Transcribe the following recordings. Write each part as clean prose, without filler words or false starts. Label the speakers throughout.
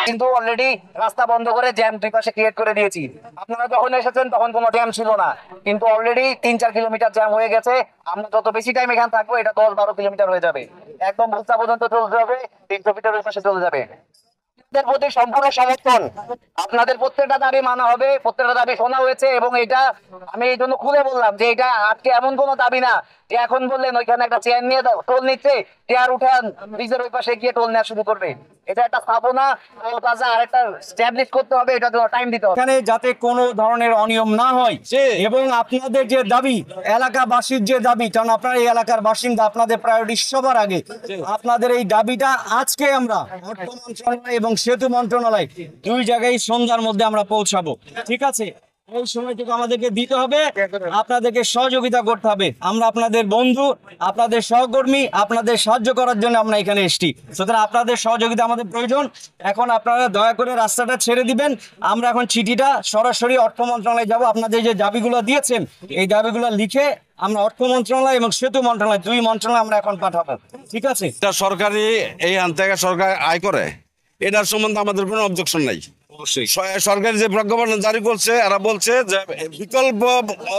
Speaker 1: কিন্তু অলরেডি রাস্তা বন্ধ করে জ্যাম দুই পাশে ক্রিয়েট করে দিয়েছি। আপনারা যখন এসেছেন তখন কোনো জ্যাম ছিল না, কিন্তু অলরেডি 3-4 কিলোমিটার জ্যাম হয়ে গেছে। আমরা যত বেশি টাইম এখানে থাকবো এটা 10-12 কিলোমিটার হয়ে যাবে, একদম বুলতা পর্যন্ত চলতে হবে, 300 মিটারের পাশে চলে যাবে। প্রতি সম্পূর্ণ সমর্থন, আপনাদের প্রত্যেকটা দাবি মানা হবে, প্রত্যেকটা দাবি শোনা হয়েছে। এবং এটা আমি এই জন্য খুলে বললাম যে এটা আজকে এমন কোনো দাবি না যে এখন বললেন ওইখানে একটা চেয়ার নিয়ে টোল নিচ্ছে, চেয়ার উঠান ব্রিজের ওই পাশে গিয়ে টোল নেওয়া শুরু করবে। এটা একটা স্থাপনা, টোল প্লাজা আর একটা স্ট্যাবলিশ করতে হবে, এটা জন্য টাইম দিতে হবে।
Speaker 2: এখানে যাতে কোনো ধরনের অনিয়ম না হয় এবং আপনাদের যে দাবি, এলাকাবাসীর যে দাবি, কারণ আপনারা এই এলাকার বাসিন্দা, আপনাদের প্রায়োরিটি সবার আগে। আপনাদের এই দাবিটা আজকে আমরা অর্থ মন্ত্রণালয় এবং সেতু মন্ত্রণালয় দুই জায়গায় সন্ধ্যার মধ্যে আমরা পৌঁছাবো, ঠিক আছে? এই সময়টুকু আমাদেরকে দিতে হবে, আপনাদেরকে সহযোগিতা করতে হবে। আমরা আপনাদের বন্ধু, আপনাদের সহকর্মী, আপনাদের সাহায্য করার জন্য আমরা এখানে এসেছি। সুতরাং আপনাদের সহযোগিতা আমাদের প্রয়োজন। এখন আপনারা দয়া করে রাস্তাটা ছেড়ে দিবেন। আমরা এখন চিঠিটা সরাসরি অর্থ মন্ত্রণালয়ে যাব। আপনাদের যে দাবিগুলো দিয়েছেন এই দাবিগুলো লিখে আমরা অর্থ মন্ত্রণালয় এবং সেতু মন্ত্রণালয় দুই মন্ত্রণালয় আমরা এখন পাঠাবো, ঠিক আছে?
Speaker 3: সরকারি এই থেকে সরকার আয় করে, এটার সম্বন্ধে আমাদের কোনো অবজেকশন নাই। সরকার যে প্রজ্ঞাপন জারি করছে, এরা বলছে যে বিকল্প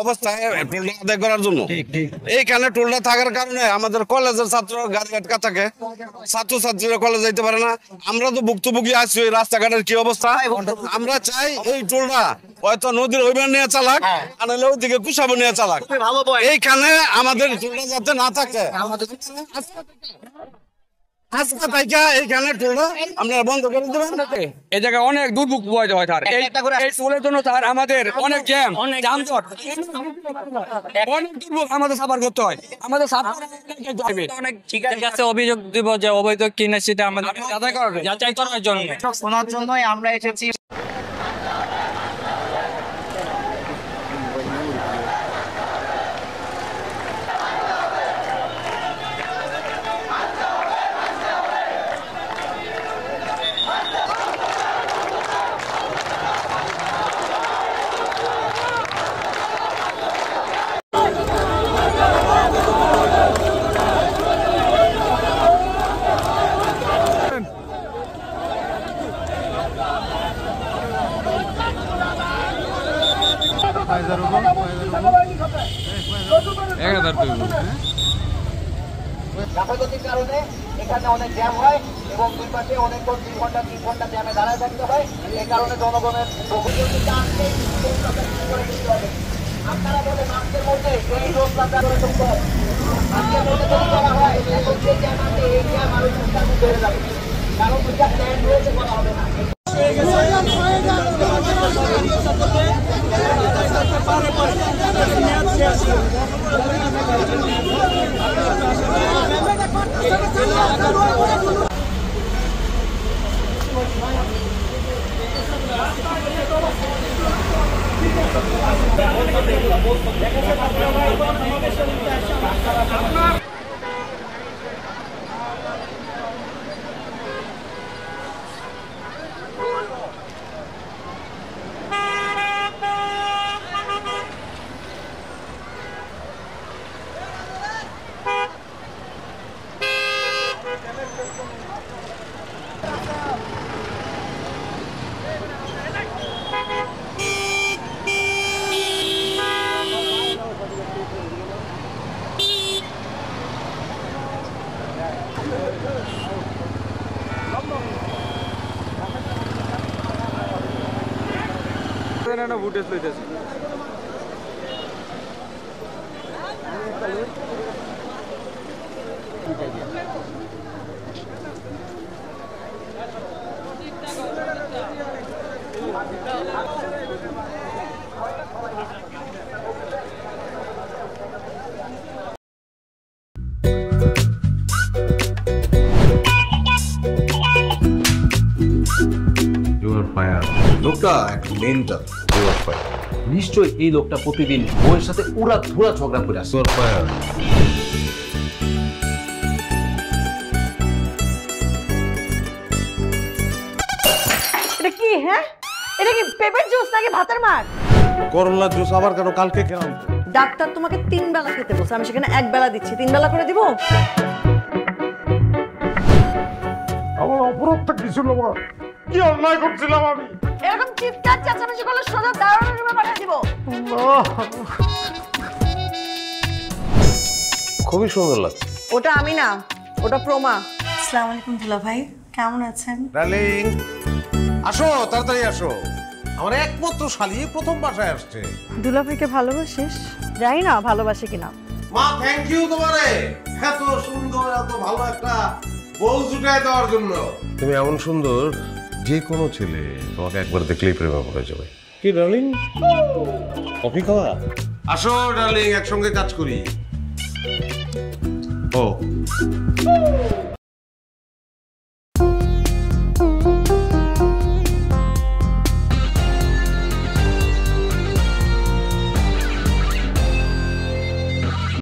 Speaker 3: অবস্থায় টোলটা আদায় করার জন্য। এইখানে টোলটা থাকার কারণে আমাদের কলেজের ছাত্র গাড়ি আটকা থাকে, ছাত্রছাত্রীরা কলেজ যাইতে পারে না। আমরা তো ভুক্তভোগী আছি ওই রাস্তাঘাটের কি অবস্থা। আমরা চাই এই টোলটা হয়তো নদীর ওইবার নিয়ে চালাক, আর নাহলে ওইদিকে কুসাবো নিয়ে চালাক। এইখানে আমাদের টোলটা যাতে না থাকে,
Speaker 4: এই জায়গায় অনেক দুর্ভোগ হয় তার এই টোলের জন্য তার আমাদের অনেক জ্যাম, যানজট, অনেক দুর্ভোগ আমাদের সাফার করতে হয়। আমাদের অনেক ঠিক আছে, অভিযোগ দিব যে অবৈধ কিনা সেটা আমাদের যাচাই করার জন্য,
Speaker 1: শোনার জন্যই আমরা এসেছি। গাফালতির কারণে এখানে অনেক জ্যাম হয় এবং দুই পাশে অনেক 2 ঘন্টা 3 ঘন্টা জ্যামে দাঁড়ায় থাকতে হয়। এই কারণে জনগণের আপনারা বলে মাসের মধ্যে এই রোড রাস্তা করে চলতে হবে। আজকের মধ্যে যদি করা হয় এখন যে জ্যাম আছে এই জ্যাম আরো বেড়ে যাবে, কারণ দুইটা প্ল্যান রয়েছে, করা হবে না।
Speaker 4: ফুটেজ লইতেছি
Speaker 5: লোকটা একটু মেন্টাল। নিশ্চয়ই এই লোকটা প্রতিদিন বউয়ের সাথে উড়া ধুরা ঝগড়া করে আসে।
Speaker 6: এটা কি? হ্যাঁ, এটা কি পেঁপের জুস নাকি ভাতের মার? করলা জুস আবার কেন কালকে খেলাম
Speaker 7: ডাক্তার তোমাকে 3 বেলা খেতে বলছে, আমি সেখানে 1 বেলা দিচ্ছি, 3 বেলা করে দিব?
Speaker 6: আমার অপরাধটা কি ছিল মা? কি অন্যায় করছিলাম আমি?
Speaker 7: এরকম চিৎকার চেঁচামেচি করলে সোজা দারোয়ানের রুমে পাঠিয়ে দিব।
Speaker 6: খুবই সুন্দর লাগছে।
Speaker 7: ওটা আমি না, ওটা প্রমা। আসসালামু আলাইকুম দুলা ভাই, কেমন আছেন?
Speaker 6: ডার্লিং আসো, তাড়াতাড়ি আসো। আমার একমাত্র শালি প্রথম বাসায় আসছে।
Speaker 7: দুলা ভাইকে ভালোবাসিস? জানি না ভালোবাসে কিনা।
Speaker 6: মা থ্যাংক ইউ তোমারে, এত সুন্দর এত ভালো একটা বউ জুটায় দেওয়ার জন্য। তুমি এমন সুন্দর, যে কোনো ছেলে তোমাকে একবার দেখলেই প্রেমে পড়ে যাবে। কি ডার্লিং, কফি খাওয়া? আসো ডার্লিং, একসঙ্গে কাজ করি। ও